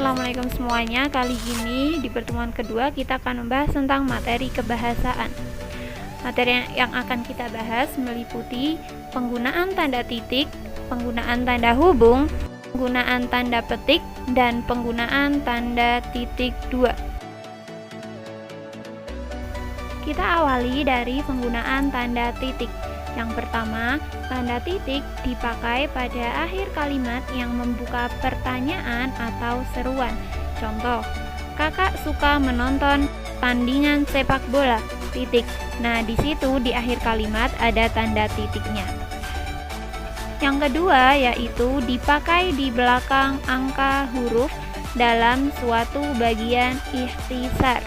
Assalamualaikum semuanya. Kali ini di pertemuan kedua kita akan membahas tentang materi kebahasaan. Materi yang akan kita bahas meliputi penggunaan tanda titik, penggunaan tanda hubung, penggunaan tanda petik, dan penggunaan tanda titik dua. Kita awali dari penggunaan tanda titik. Yang pertama, tanda titik dipakai pada akhir kalimat yang membuka pertanyaan atau seruan. Contoh, kakak suka menonton tandingan sepak bola, titik. Nah, di situ di akhir kalimat ada tanda titiknya. Yang kedua, yaitu dipakai di belakang angka huruf dalam suatu bagian ikhtisar.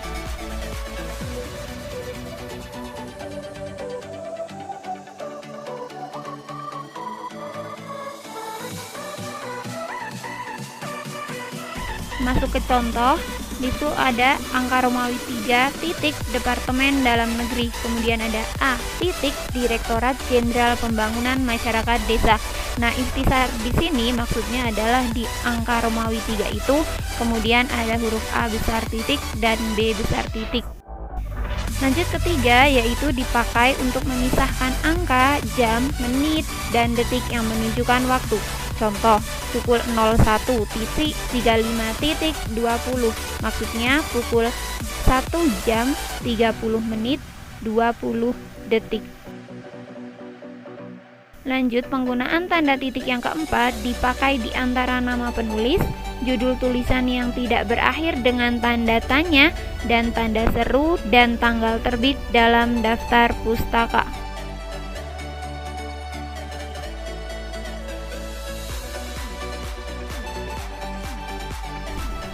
Masuk ke contoh, itu ada angka Romawi 3 titik Departemen Dalam Negeri, kemudian ada A titik Direktorat Jenderal Pembangunan Masyarakat Desa. Nah, ikhtisar di sini maksudnya adalah di angka Romawi 3 itu kemudian ada huruf A besar titik dan B besar titik. Lanjut ketiga, yaitu dipakai untuk memisahkan angka, jam, menit, dan detik yang menunjukkan waktu. Contoh, pukul 01.35.20, maksudnya pukul 1 jam 30 menit 20 detik. Lanjut, penggunaan tanda titik yang keempat dipakai di antara nama penulis, judul tulisan yang tidak berakhir dengan tanda tanya, dan tanda seru dan tanggal terbit dalam daftar pustaka.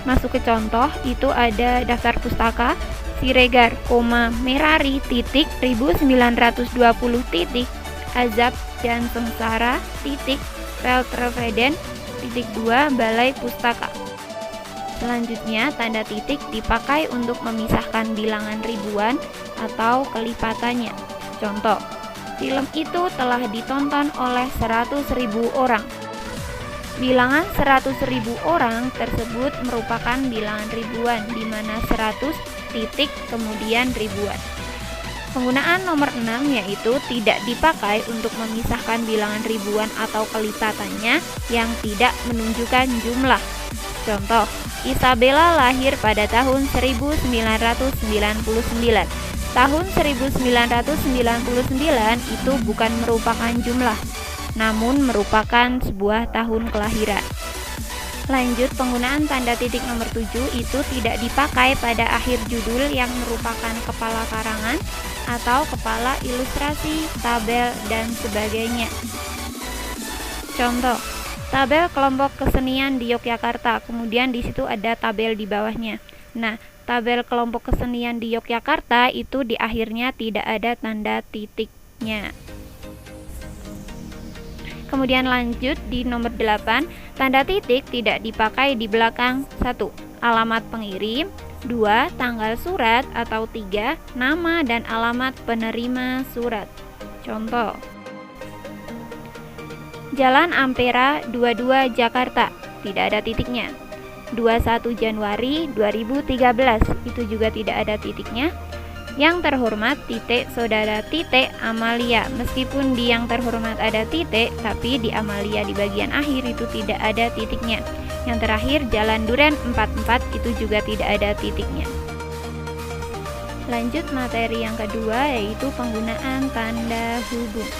Masuk ke contoh, itu ada daftar pustaka Siregar, Merari, titik 1920 titik Azab dan Sengsara, titik Veltreveden, titik 2 Balai Pustaka. Selanjutnya, tanda titik dipakai untuk memisahkan bilangan ribuan atau kelipatannya. Contoh, film itu telah ditonton oleh 100.000 orang. Bilangan 100.000 orang tersebut merupakan bilangan ribuan, di mana 100 titik kemudian ribuan. Penggunaan nomor 6 yaitu tidak dipakai untuk memisahkan bilangan ribuan atau kelipatannya yang tidak menunjukkan jumlah. Contoh, Isabella lahir pada tahun 1999. Tahun 1999 itu bukan merupakan jumlah, namun merupakan sebuah tahun kelahiran. Lanjut, penggunaan tanda titik nomor 7 itu tidak dipakai pada akhir judul yang merupakan kepala karangan atau kepala ilustrasi, tabel, dan sebagainya. Contoh, tabel kelompok kesenian di Yogyakarta, kemudian di situ ada tabel di bawahnya. Nah, tabel kelompok kesenian di Yogyakarta itu di akhirnya tidak ada tanda titiknya. Kemudian lanjut di nomor 8, tanda titik tidak dipakai di belakang 1. Alamat pengirim, 2. Tanggal surat, atau 3. Nama dan alamat penerima surat. Contoh, Jalan Ampera 22 Jakarta, tidak ada titiknya. 21 Januari 2013, itu juga tidak ada titiknya. Yang terhormat titik saudara titik Amalia, meskipun di yang terhormat ada titik, tapi di Amalia di bagian akhir itu tidak ada titiknya. Yang terakhir, Jalan Duren 44, itu juga tidak ada titiknya. Lanjut materi yang kedua, yaitu penggunaan tanda hubung.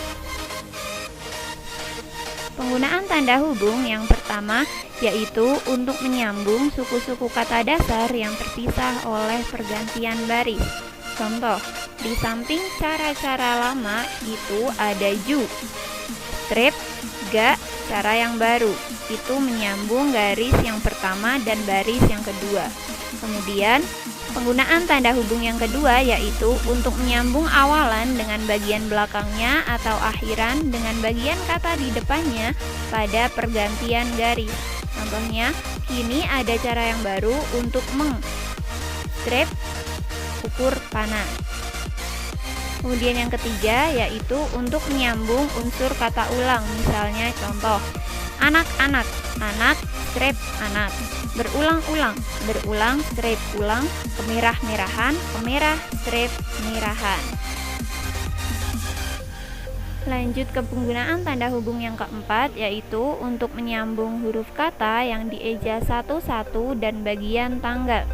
Penggunaan tanda hubung yang pertama yaitu untuk menyambung suku-suku kata dasar yang terpisah oleh pergantian baris. Contoh, di samping cara-cara lama itu ada ju, strip, ga, cara yang baru. Itu menyambung garis yang pertama dan baris yang kedua. Kemudian, penggunaan tanda hubung yang kedua yaitu untuk menyambung awalan dengan bagian belakangnya atau akhiran dengan bagian kata di depannya pada pergantian garis. Contohnya, kini ada cara yang baru untuk strip, ukur panah. Kemudian yang ketiga yaitu untuk menyambung unsur kata ulang. Misalnya contoh, Anak-anak, anak, strip, anak. Berulang-ulang, berulang, strip, ulang. Kemerah-merahan, kemerah, strip, merahan. Lanjut ke penggunaan tanda hubung yang keempat, yaitu untuk menyambung huruf kata yang dieja satu-satu dan bagian tanggal.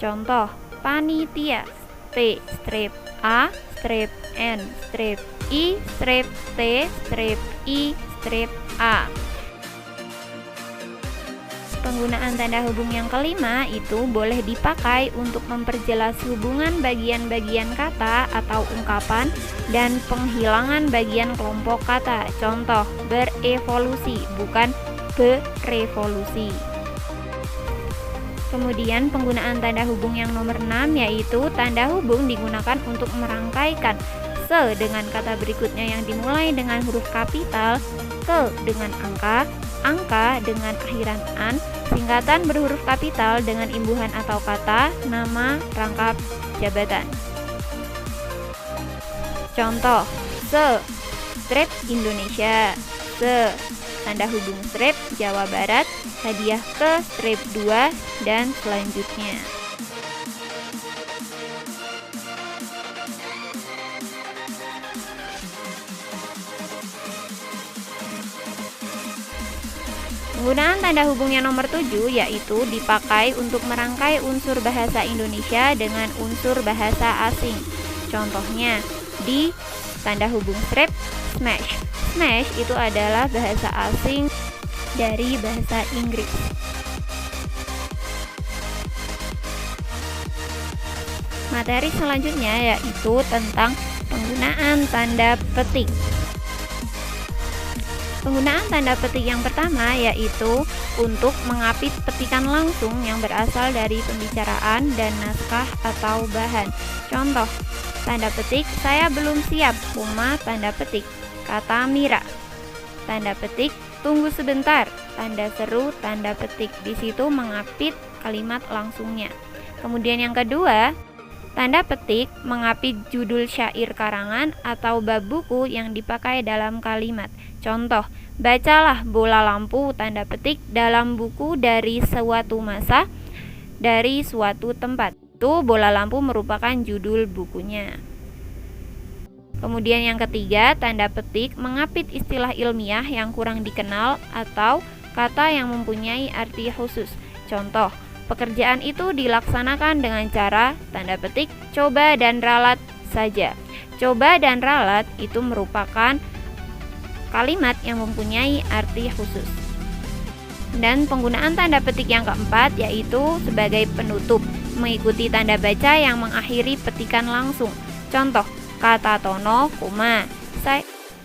Contoh, panitia, P strip A strip N strip I strip T strip I strip A. Penggunaan tanda hubung yang kelima itu boleh dipakai untuk memperjelas hubungan bagian-bagian kata atau ungkapan dan penghilangan bagian kelompok kata. Contoh, berevolusi, bukan berevolusi. Kemudian penggunaan tanda hubung yang nomor 6, yaitu tanda hubung digunakan untuk merangkaikan se dengan kata berikutnya yang dimulai dengan huruf kapital, ke dengan angka, angka dengan akhiran an, singkatan berhuruf kapital dengan imbuhan atau kata, nama, rangkap, jabatan. Contoh, se strip Indonesia, se tanda hubung strip Jawa Barat, hadiah ke strip 2, dan selanjutnya. Penggunaan tanda hubung yang nomor 7 yaitu dipakai untuk merangkai unsur bahasa Indonesia dengan unsur bahasa asing. Contohnya, di tanda hubung strip smash. Smash itu adalah bahasa asing dari bahasa Inggris. Materi selanjutnya yaitu tentang penggunaan tanda petik. Penggunaan tanda petik yang pertama yaitu untuk mengapit petikan langsung yang berasal dari pembicaraan dan naskah atau bahan. Contoh, tanda petik saya belum siap, tanda petik kata Mira. Tanda petik tunggu sebentar, tanda seru, tanda petik. Di situ mengapit kalimat langsungnya. Kemudian yang kedua, tanda petik mengapit judul syair karangan atau bab buku yang dipakai dalam kalimat. Contoh, bacalah bola lampu, tanda petik, dalam buku dari suatu masa, dari suatu tempat. Itu bola lampu merupakan judul bukunya. Kemudian yang ketiga, tanda petik mengapit istilah ilmiah yang kurang dikenal atau kata yang mempunyai arti khusus. Contoh, pekerjaan itu dilaksanakan dengan cara, tanda petik, coba dan ralat saja. Coba dan ralat itu merupakan kalimat yang mempunyai arti khusus. Dan penggunaan tanda petik yang keempat yaitu sebagai penutup, mengikuti tanda baca yang mengakhiri petikan langsung. Contoh, kata Tono,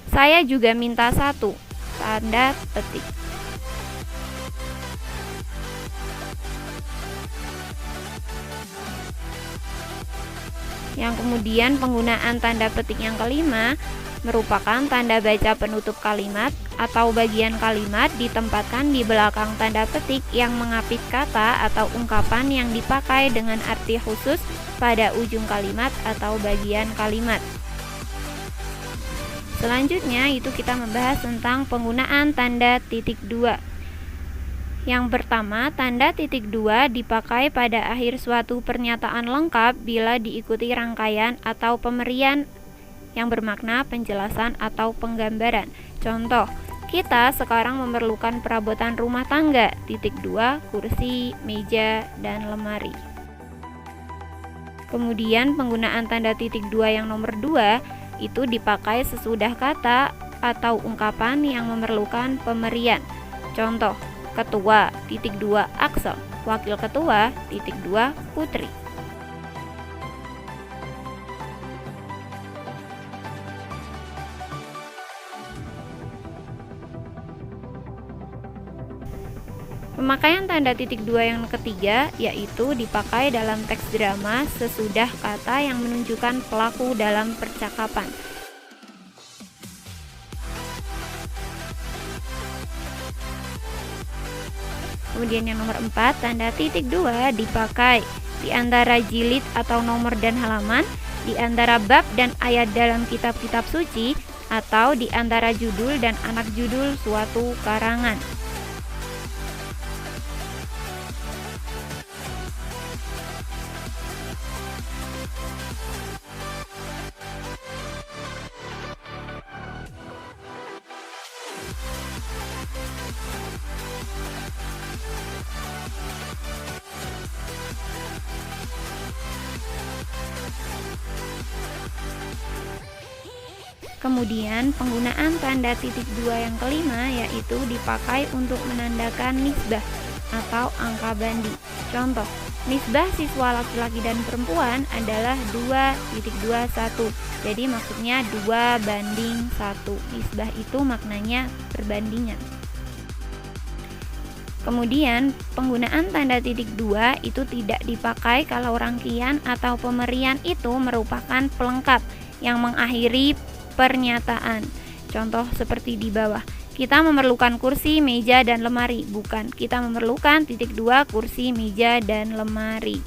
saya juga minta satu, tanda petik. Yang kemudian penggunaan tanda petik yang kelima merupakan tanda baca penutup kalimat atau bagian kalimat ditempatkan di belakang tanda petik yang mengapit kata atau ungkapan yang dipakai dengan arti khusus pada ujung kalimat atau bagian kalimat. Selanjutnya itu kita membahas tentang penggunaan tanda titik 2. Yang pertama, tanda titik 2 dipakai pada akhir suatu pernyataan lengkap bila diikuti rangkaian atau pemberian yang bermakna penjelasan atau penggambaran. Contoh, kita sekarang memerlukan perabotan rumah tangga, titik 2, kursi, meja, dan lemari. Kemudian penggunaan tanda titik 2 yang nomor 2 itu dipakai sesudah kata atau ungkapan yang memerlukan pemberian. Contoh, ketua, titik 2, Axel, wakil ketua, titik 2, Putri. Pemakaian tanda titik 2 yang ketiga yaitu dipakai dalam teks drama sesudah kata yang menunjukkan pelaku dalam percakapan. Kemudian yang nomor 4, tanda titik 2 dipakai di antara jilid atau nomor dan halaman, di antara bab dan ayat dalam kitab-kitab suci, atau di antara judul dan anak judul suatu karangan. Kemudian penggunaan tanda titik dua yang kelima yaitu dipakai untuk menandakan nisbah atau angka bandi. Contoh, nisbah siswa laki-laki dan perempuan adalah 2,21. Jadi maksudnya 2:1. Nisbah itu maknanya perbandingan. Kemudian penggunaan tanda titik dua itu tidak dipakai kalau rangkaian atau pemberian itu merupakan pelengkap yang mengakhiri pernyataan. Contoh seperti di bawah. Kita memerlukan kursi, meja, dan lemari. Bukan, kita memerlukan titik dua kursi, meja, dan lemari.